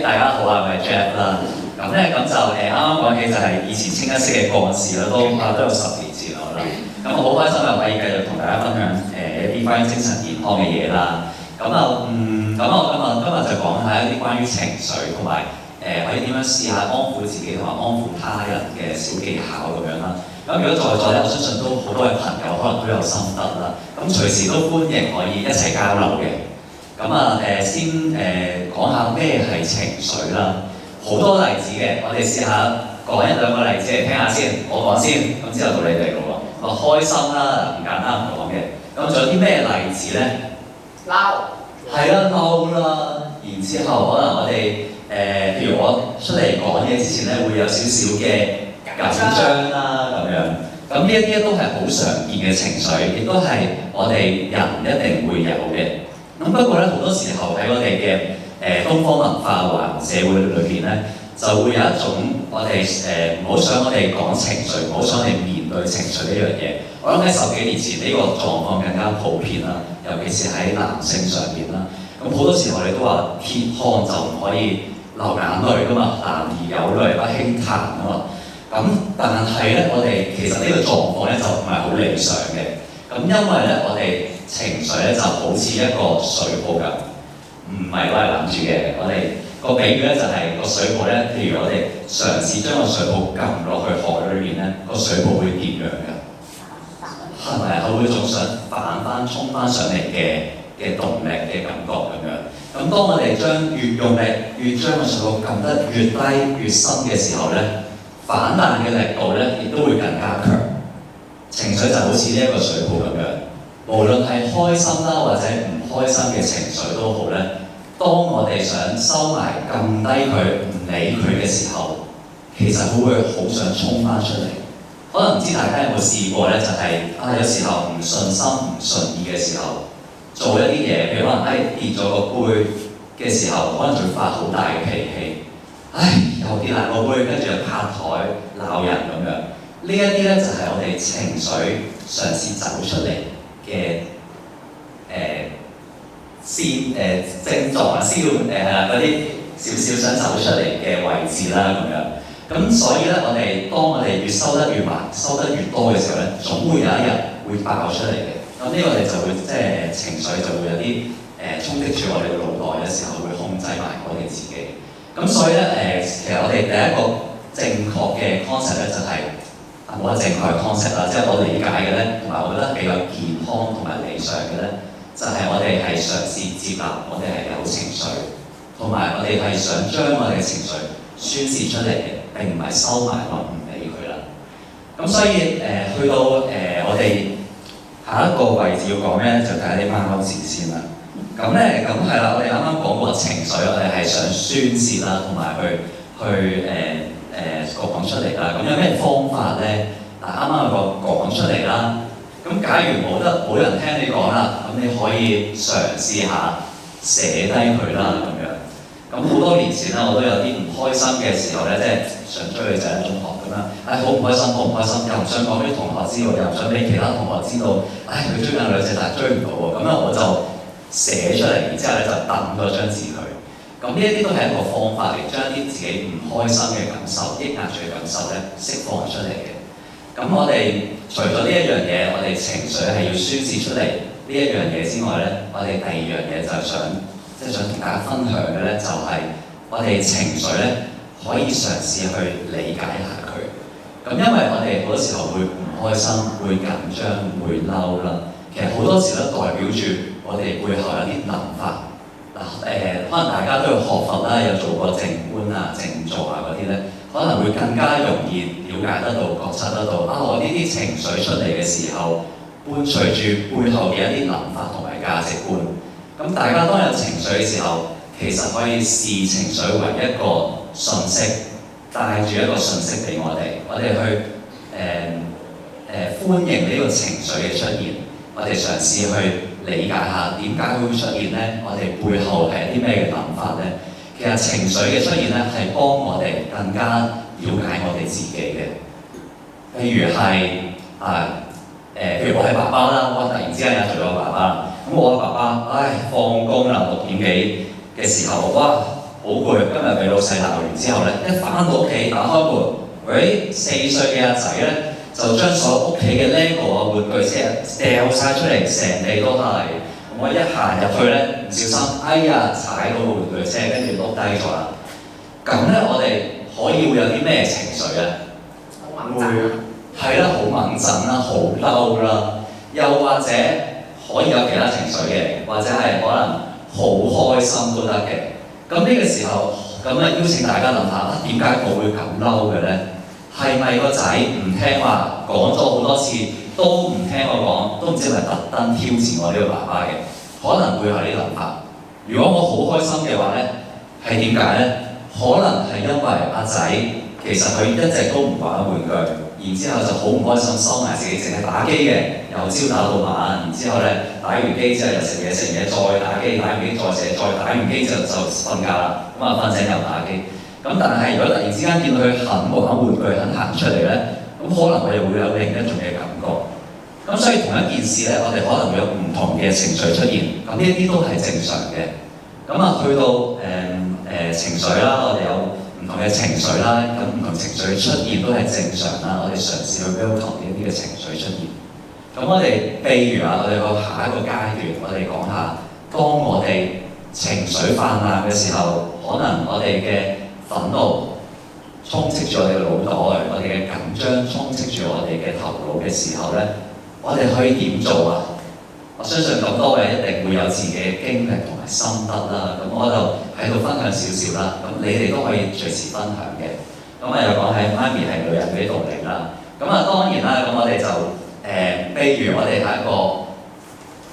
大家好啊，我係 Jeff 啦。咁就啱啱講起就係以前清一色嘅幹事啦，都有10年前我啦。咁我好開心啊，可以繼續同大家分享一啲關於精神健康嘅嘢啦。咁我今日就講下一啲關於情緒同埋可以點樣試下安撫自己同埋安撫他人嘅小技巧咁樣啦。咁如果在座咧，我相信都好多嘅朋友可能都有心得啦。咁隨時都歡迎可以一齊交流嘅。先講下咩係情緒啦。好多例子嘅，我哋試下講1-2個例子嚟聽下先。我講先，咁之後到你哋咯喎。開心啦，唔簡單唔講嘅。咁仲有啲咩例子咧？嬲。係啦，嬲啦。然之後可能我哋譬如我出嚟講嘢之前咧，會有少少嘅緊張啦咁樣。咁呢一啲都係好常見嘅情緒，亦都係我哋人一定會有嘅。咁不過咧，好多時候喺我哋嘅東方文化或社會裏邊咧，就會有一種我哋唔好想我哋講情緒，唔好想我哋面對情緒呢樣嘢。我諗喺10幾年前呢個狀況更加普遍啦，尤其是喺男性上邊啦。咁好多時候我哋都話鐵漢就唔可以流眼淚噶嘛，男兒有淚不輕彈啊嘛。咁但係咧，我哋其實呢個狀況咧就唔係好理想嘅。咁因為咧，我哋情緒咧就好似一個水泡咁，唔係攞嚟攬住嘅。我哋個比喻咧就係個水泡咧，譬如我哋嘗試將個水泡撳落去海裏面咧，個水泡會點樣嘅？係咪佢會仲想反翻衝翻上嚟嘅動力嘅感覺咁樣？咁當我哋越用力，越將個水泡撳得越低越深嘅時候咧，反彈嘅力度咧亦都會更加強。情緒就好似呢一個水泡咁樣，無論係開心啦或者唔開心嘅情緒都好咧。當我哋想收埋、撳低佢、唔理佢嘅時候，其實佢會好想衝翻出嚟。可能唔知大家有冇試過咧，就係有時候唔順心、唔順意嘅時候，做一啲嘢，譬如可能跌咗個杯嘅時候，可能會發好大嘅脾氣。又跌爛個杯，跟住就拍台鬧人咁樣。呢一啲咧就係我哋情緒嘗試走出嚟嘅症狀啊，嗰啲少少想走出嚟嘅位置啦咁樣。咁所以咧，當我哋越收得越埋、收得越多嘅時候咧，總會有一日會爆出嚟嘅。咁呢個我哋就會情緒就會有啲衝擊住我哋嘅腦袋嘅時候，會控制埋我哋自己。咁所以咧其實我哋第一個正確嘅 concept 咧就係冇得正確嘅 concept 啦，即係我理解嘅咧，同埋我覺得比較健康同埋理想嘅咧，就係我哋係嘗試接納我哋係有情緒，同埋我哋係想將我哋嘅情緒宣泄出嚟嘅，並唔係收埋或唔理佢啦。咁所以去到我哋下一個位置要講咩咧，就睇下啲貓字先啦。咁係啦，我哋啱啱講過情緒，我哋係想宣泄啦，同埋去講出嚟啦。咁有咩方法咧？啱啱有個講出嚟啦。咁假如冇人聽你講啦，咁你可以嘗試下寫低佢啦咁樣。咁好多年前啦，我都有啲唔開心嘅時候咧，即係想追女仔喺中學咁樣，好唔開心，好唔開心，又唔想講俾同學知道，又唔想俾其他同學知道，佢追緊女仔，但係追唔到喎。咁樣我就寫出嚟，然之後咧就抌咗張紙佢。咁呢一啲都係一個方法嚟，將一啲自己唔開心嘅感受、抑壓住嘅感受咧釋放出嚟嘅。咁我哋除咗呢一樣嘢，我哋情緒係要宣泄出嚟呢一樣嘢之外咧，我哋第二樣嘢就係想同大家分享嘅咧，就係我哋情緒咧可以嘗試去理解下佢。咁因為我哋好多時候會唔開心、會緊張、會嬲啦，其實好多時都代表住我哋背後有啲諗法。可能大家都有學佛啦，有做過靜觀啊、靜坐啊嗰啲咧，可能會更加容易了解得到、覺察得到我呢啲情緒出嚟嘅時候，伴隨住背後嘅一啲諗法同埋價值觀。咁大家當有情緒嘅時候，其實可以視情緒為一個訊息，帶住一個訊息俾我哋去歡迎呢個情緒嘅出現，我哋嘗試去理解下點解佢會出現咧？我哋背後係啲咩嘅諗法咧？其實情緒嘅出現咧，係幫我哋更加了解我哋自己嘅。譬如係譬如我係爸爸啦，我突然之間有做咗爸爸，咁我爸爸放工啦，6點幾嘅時候，哇，好攰，今日俾老細鬧完之後咧，一翻到屋企打開門，喂4歲嘅阿仔咧就將所有屋企嘅 LEGO 啊玩具車掉晒出嚟，成地都係。我一行入去咧，唔小心，哎呀踩到個玩具車，跟住碌低咗啦。咁咧，我哋可以會有啲咩情緒啊？會係啦，好猛震啦，好嬲啦，又或者可以有其他情緒嘅，或者係可能好開心都得嘅。咁呢個時候，咁啊邀請大家諗下，點解我會咁嬲嘅咧？係咪個仔唔聽話，講咗好多次都唔聽我講，都唔知係咪特登挑戰我呢個爸爸嘅？可能會有啲諗法。如果我好開心嘅話咧，係點解咧？可能係因為阿仔其實佢一直都唔玩玩具，然之後就好唔開心，收埋自己，淨係打機嘅，由朝打到晚。然之後咧，打完機之後又食嘢，食嘢再打機，打完機再寫，再打完機就瞓覺啦。咁啊瞓醒又打機。咁但係如果突然之間見到佢肯玩玩具，肯行出嚟咧，咁可能我哋會有另一種嘅感覺。咁所以同一件事咧，我哋可能會有唔同嘅情緒出現。咁呢一啲都係正常嘅。咁啊去到情緒啦，我哋有唔同嘅情緒啦，咁唔同情緒出現都係正常啦。我哋嘗試去 welcome 呢啲嘅情緒出現。咁我哋譬如啊，我哋個下一個階段，我哋講下，當我哋情緒泛濫嘅時候，可能我哋嘅憤怒充斥住我哋嘅腦袋，我哋嘅緊張充斥住我哋嘅頭腦嘅時候咧，我哋可以點做啊？我相信咁多位一定會有自己嘅經歷同埋心得啦。咁我就喺度分享少少啦。咁你哋都可以隨時分享嘅。咁啊又講喺媽咪係女人嗰啲道理啦。咁啊當然啦，咁我哋就譬如我哋係一個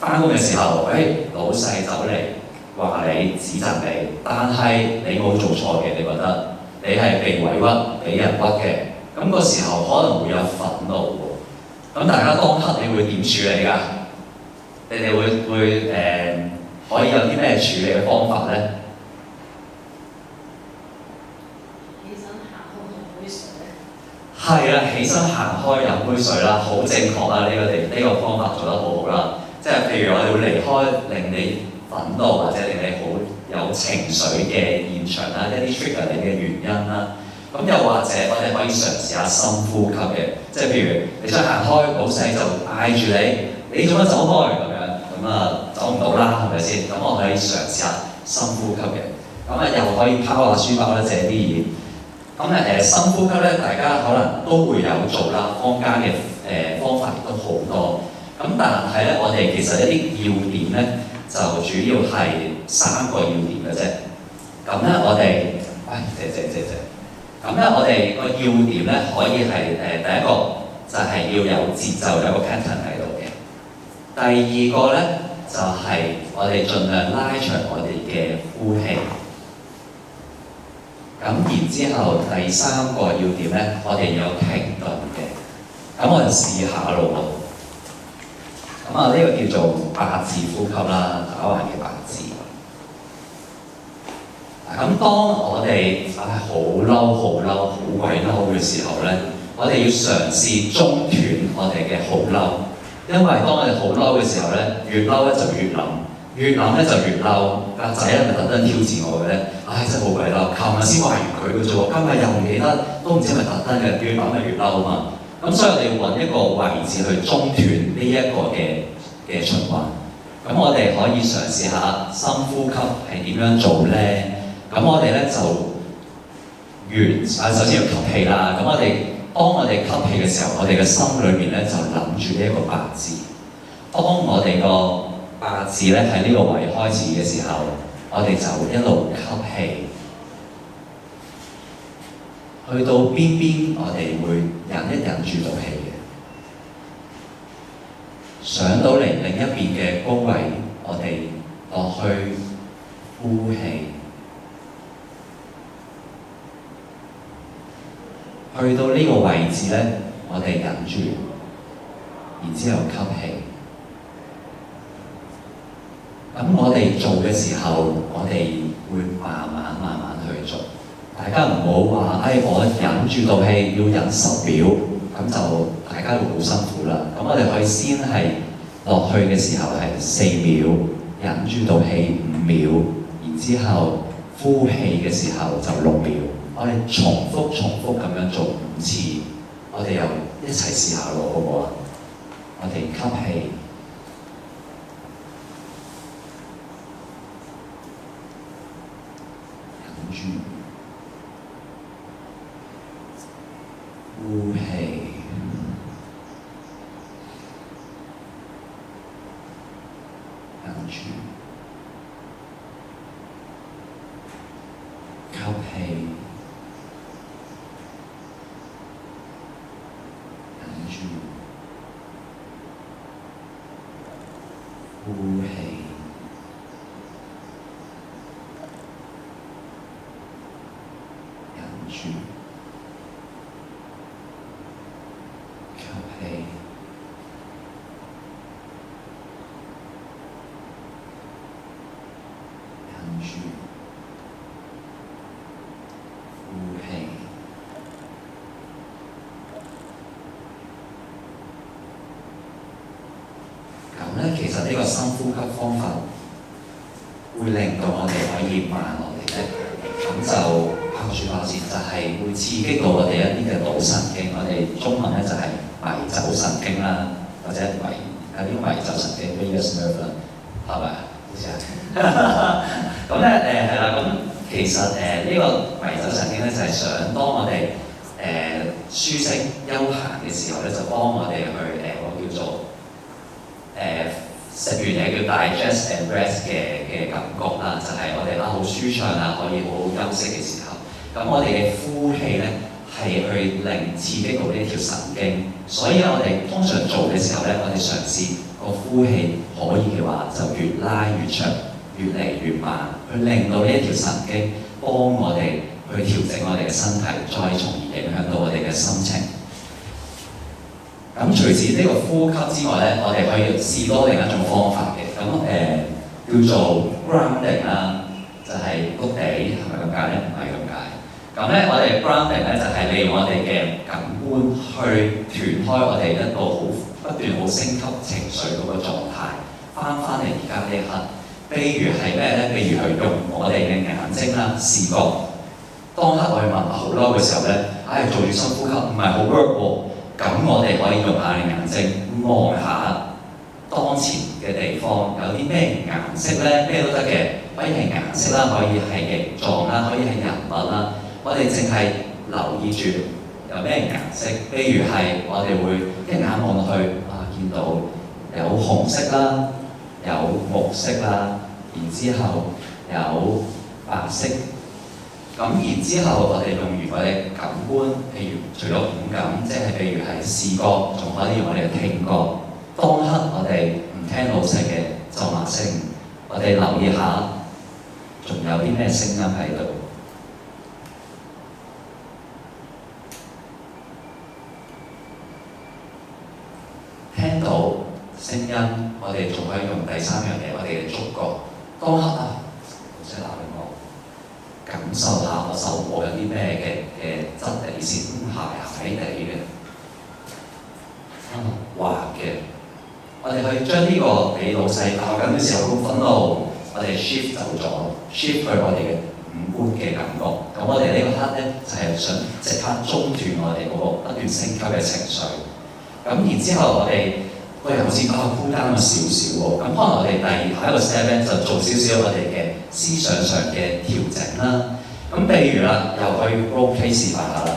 翻工嘅時候，老細走嚟話你指責你，但係你冇做錯嘅，你覺得你係被委屈、俾人屈嘅，咁個時候可能會有憤怒喎。咁大家當刻你會點處理㗎？你哋會可以有啲咩處理嘅方法咧？起身行開飲杯水。係啦，起身行開飲杯水啦，好正確啦！呢個方法做得好好啦。即係譬如我哋會離開令你憤怒或者令你好有情緒嘅現場啦，一啲 trigger 你嘅原因啦。咁又或者我哋可以嘗試下深呼吸嘅，即係譬如你想行開，老細就嗌住你做乜走開咁樣？咁啊走唔到啦，係咪先？咁我可以嘗試下深呼吸嘅。咁啊又可以拋下書包啦，借啲嘢。咁深呼吸咧，大家可能都會有做啦，坊間嘅方法亦都好多。咁但係咧，我哋其實一啲要點咧，就主要係3個要點嘅啫。咁咧，我哋，謝。咁咧，我哋個要點咧，可以係第一個就係要有節奏，有個 pattern 喺度嘅。第二個咧，就係我哋盡量拉長我哋嘅呼氣。咁然之後，第3個要點咧，我哋有停頓嘅。咁我哋試下咯。咁啊，呢個叫做8字呼吸啦，打橫嘅8字。咁當我哋好嬲、好鬼嬲嘅時候咧，我哋要嘗試中斷我哋嘅好嬲，因為當我哋好嬲嘅時候咧，越嬲咧就越諗，越諗咧就越嬲。個仔係咪特登挑戰我嘅咧？真係好鬼嬲！琴日先話完佢嘅啫喎，今日又唔記得，都唔知係咪特登嘅，越諗咪越嬲啊嘛。咁所以我哋要揾一個位置去中斷呢一個嘅循環。咁我哋可以嘗試下深呼吸係點樣做咧？咁我哋咧就首先要吸氣啦。咁當我哋吸氣嘅時候，我哋嘅心裏面咧就諗住呢一個8字。當我哋個8字咧喺呢個位開始嘅時候，我哋就一路吸氣，去到邊我哋會忍住到氣嘅，上到嚟另一邊嘅高位，我哋落去呼氣。去到呢個位置咧，我哋忍住，然之後吸氣。咁我哋做嘅時候，我哋會慢慢去做。大家唔好話，我忍住道氣要忍10秒，咁就大家會好辛苦啦。咁我哋可以先係落去嘅時候係4秒，忍住道氣5秒，然之後呼氣嘅時候就6秒。我哋重複咁樣做5次，我哋又一齊試下咯，好唔好啊？我哋吸氣，忍住，呼氣，忍住，吸氣。呼氣，忍住，吸氣，忍住，呼氣。其實呢個深呼吸方法會令到我哋可以慢落嚟咧，咁就拍個書包先，就係會刺激到我哋一啲嘅腦神經，我哋中文咧就係迷走神經啦，或者有啲迷走神經 vagus nerve 啦，係咪啊？好似係。咁咧係啦，咁其實呢個迷走神經咧就係想當我哋舒適休閒嘅時候咧，就幫我哋去我叫做食完嘢叫 digest and rest 嘅感覺啦，就係我哋好舒暢啊，可以好好休息嘅時候。咁我哋嘅呼氣咧係去令刺激到呢條神經，所以我哋通常做嘅時候咧，我哋嘗試個呼氣可以嘅話，就越拉越長，越嚟越慢，去令到呢一條神經幫我哋去調整我哋嘅身體，再從而影響到我哋嘅心情。咁除此呢個呼吸之外咧，我哋可以試多另一種方法嘅，咁叫做 grounding 啦，就係谷地，係咪咁解咧？唔係咁解。咁咧，我哋 grounding 咧就係利用我哋嘅感官去斷開我哋一個不斷好升級情緒嗰個狀態，翻嚟而家呢一刻。譬如係咩咧？譬如係用我哋嘅眼睛啦、視覺。當刻我哋問好嬲嘅時候咧，做住深呼吸唔係好 work 喎。咁我哋可以用下眼睛望下當前嘅地方有啲咩顏色咧，咩都得嘅，可以係顏色啦，可以係形狀啦，可以係人物啦。我哋淨係留意住有咩顏色，譬如係我哋會一眼望落去見到有紅色啦，有木色啦，然之後有白色。咁然之後，我哋用完我哋感官，譬如除咗五感，即係譬如係視覺，仲可以用我哋嘅聽覺。當刻我哋唔聽老細嘅咒罵聲，我哋留意下，仲有啲咩聲音喺度？聽到聲音，我哋仲可以用第三樣嘢，我哋嘅觸覺。當刻老細鬧緊我。感受下我手部有啲咩嘅質地先，鞋地嘅，滑嘅。我哋去將呢個俾老細鬧緊嘅時候，個憤怒，我哋 shift 走咗 ，shift 去我哋嘅五官嘅感覺。咁我哋呢個刻咧就係想即刻中斷我哋嗰個不斷升級嘅情緒。咁然之後我哋好似孤單咗少少喎，咁可能我哋下一個 step 咧就做少少我哋嘅思想上嘅調整啦。咁譬如啦，又去 role play 示範下啦。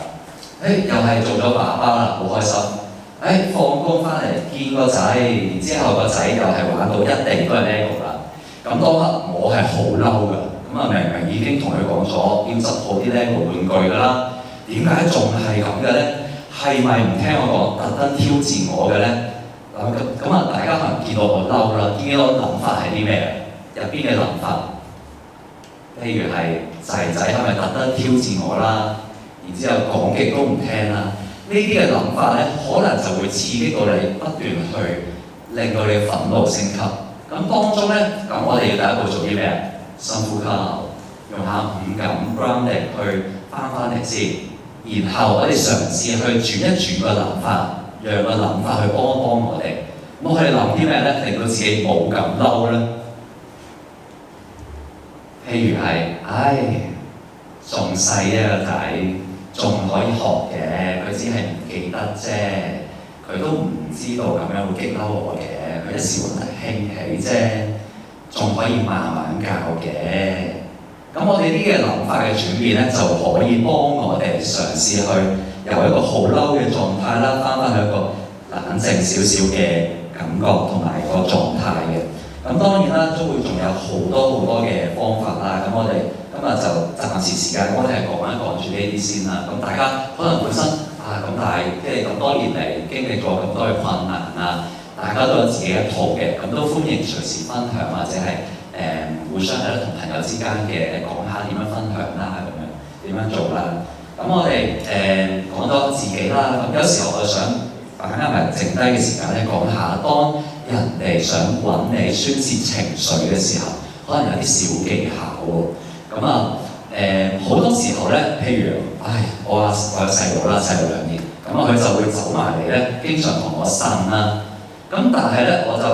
又係做咗爸爸啦，好開心。放工翻嚟見個仔，然之後個仔又係玩到一地都係 Lego 啦。咁當刻我係好嬲㗎。咁明明已經同佢講咗要執好啲 Lego 玩具㗎啦，點解仲係咁嘅咧？係咪唔聽我講，特登挑戰我嘅咧？大家可能見到我嬲啦，見到我諗法係啲咩？入邊嘅諗法，譬如係仔係咪特登挑戰我啦？然之後講極都唔聽啦。呢啲嘅諗法咧，可能就會刺激到你不斷去令到你嘅憤怒升級。咁當中咧，咁我哋要第一步做啲咩？深呼吸，用下五感 grounding 去翻嚟先。然後我哋嘗試去轉一轉個諗法。讓個諗法去幫我哋，咁我哋諗啲咩咧？令到自己冇咁嬲咧。譬如係仲細啊個仔，仲可以學嘅，佢只係唔記得啫，佢都唔知道咁樣會激嬲我嘅，佢一時會興起啫，仲可以慢慢教嘅。咁我哋呢嘅諗法嘅轉變咧，就可以幫我哋嘗試去由一個好嬲嘅狀態啦，翻去一個冷靜少少嘅感覺同埋個狀態嘅。咁當然啦，都會仲有好多嘅方法啦。咁我哋今日就暫時時間，我哋係講一講住呢啲先啦。咁大家可能本身咁但係即係咁多年嚟經歷咗咁多嘅困難啊，大家都有自己一套嘅，咁都歡迎隨時分享或者係互相喺同朋友之間嘅講下點樣分享啦，咁樣點樣做啦。咁我哋講多自己啦。咁有時候我想把握埋剩低嘅時間咧，講下當人哋想揾你宣泄情緒嘅時候，可能有啲小技巧喎。咁好多時候咧，譬如我有細佬啦，細佬2年，咁佢就會走埋嚟咧，經常同我呻啦。咁但係咧，我就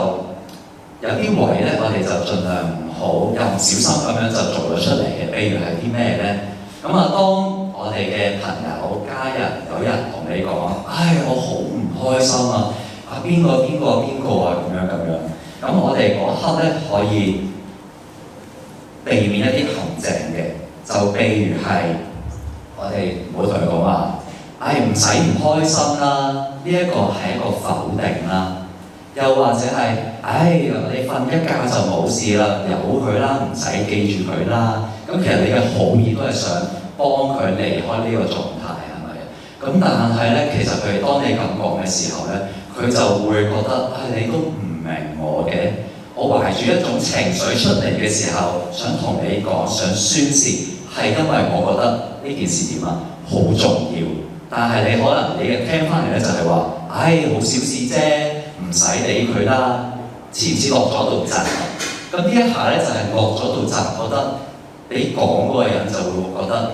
有啲位咧，我哋就盡量唔好又唔小心咁樣就做咗出嚟嘅。譬如係啲咩咧？當我哋嘅朋友、家人有人同你講，我好唔開心啊！邊個啊咁樣，咁我哋嗰刻咧可以避免一啲陷阱嘅，就譬如係我哋唔好同佢講話，唔使唔開心啦，呢一個係一個否定啦。又或者係，你瞓一覺就冇事啦，由佢啦，唔使記住佢啦。咁其實你嘅好意都係想幫佢離開呢個狀態，係咪？咁但係咧，其實佢當你咁講嘅時候咧，佢就會覺得，你都唔明我嘅。我懷住一種情緒出嚟嘅時候，想同你講，想宣泄，係因為我覺得呢件事點啊，好重要。但係你可能你嘅聽翻嚟咧就係話，好小事啫，唔使理佢啦。似唔似落咗道閘？咁呢一下咧就係落咗道閘，覺得你講嗰個人就會覺得，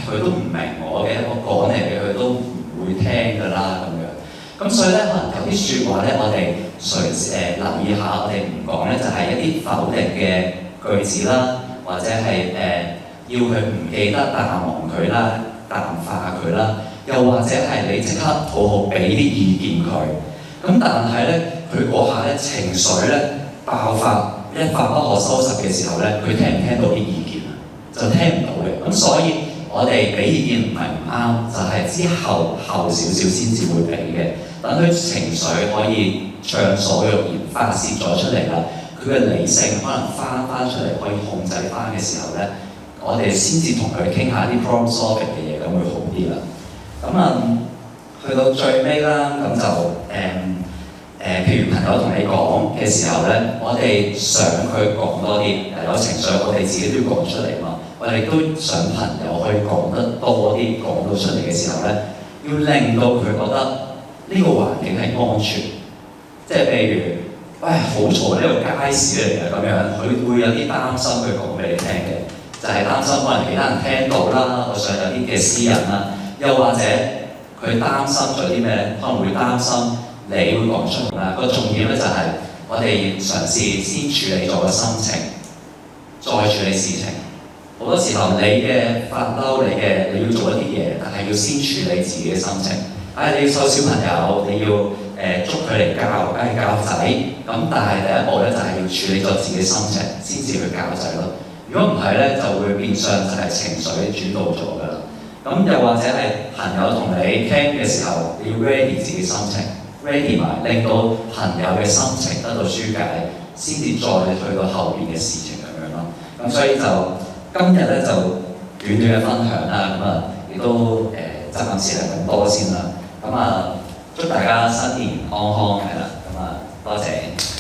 佢都唔明我嘅，我講嚟嘅佢都唔會聽㗎啦咁樣。咁所以咧，可能有啲説話咧，我哋留意下，我哋唔講咧，就係一啲否定嘅句子啦，或者係要佢唔記得淡忘佢啦、淡化佢啦，又或者係你即刻好好俾啲意見佢。咁但係咧，佢嗰下咧情緒咧爆發，一發不可收拾嘅時候咧，佢聽唔聽到啲意見啊？就聽唔到嘅。咁所以我哋俾意見唔係唔啱，就係之後少少先至會俾嘅。等佢情緒可以暢所欲言發泄咗出嚟啦，佢嘅理性可能翻出嚟可以控制翻嘅時候咧，我哋先至同佢傾下啲 problem solving 嘅嘢，咁會好啲啦。咁去到最尾啦，咁就譬如朋友同你講嘅時候咧，我哋想佢講多啲，有情緒我哋自己都要講出嚟嘛。我哋都想朋友可以講得多啲，講到出嚟嘅時候咧，要令到佢覺得呢個環境係安全。即係譬如，好嘈呢個街市嚟嘅咁樣，佢會有啲擔心佢講俾你聽嘅，就係擔心可能其他人聽到啦，我想有啲嘅私隱啦，又或者佢擔心咗啲咩咧？可能會擔心你會講出嚟啦。個重點咧就係我哋嘗試先處理咗個心情，再處理事情。好多時候你嘅發嬲，你要做一啲嘢，但係要先處理自己嘅心情。你要湊小朋友，你要捉佢嚟教仔。咁但係第一步咧就係要處理咗自己心情，先至去教仔咯。如果唔係咧，就會變相就係情緒主導咗㗎啦。咁又或者係朋友同你傾嘅時候，你要 ready 自己心情 ，ready 埋，令到朋友嘅心情得到疏解，先至再去到後邊嘅事情咁樣咯。咁所以就今日咧就短嘅分享啦，亦都暫時係咁多先啦。祝大家新年安康係啦，多謝。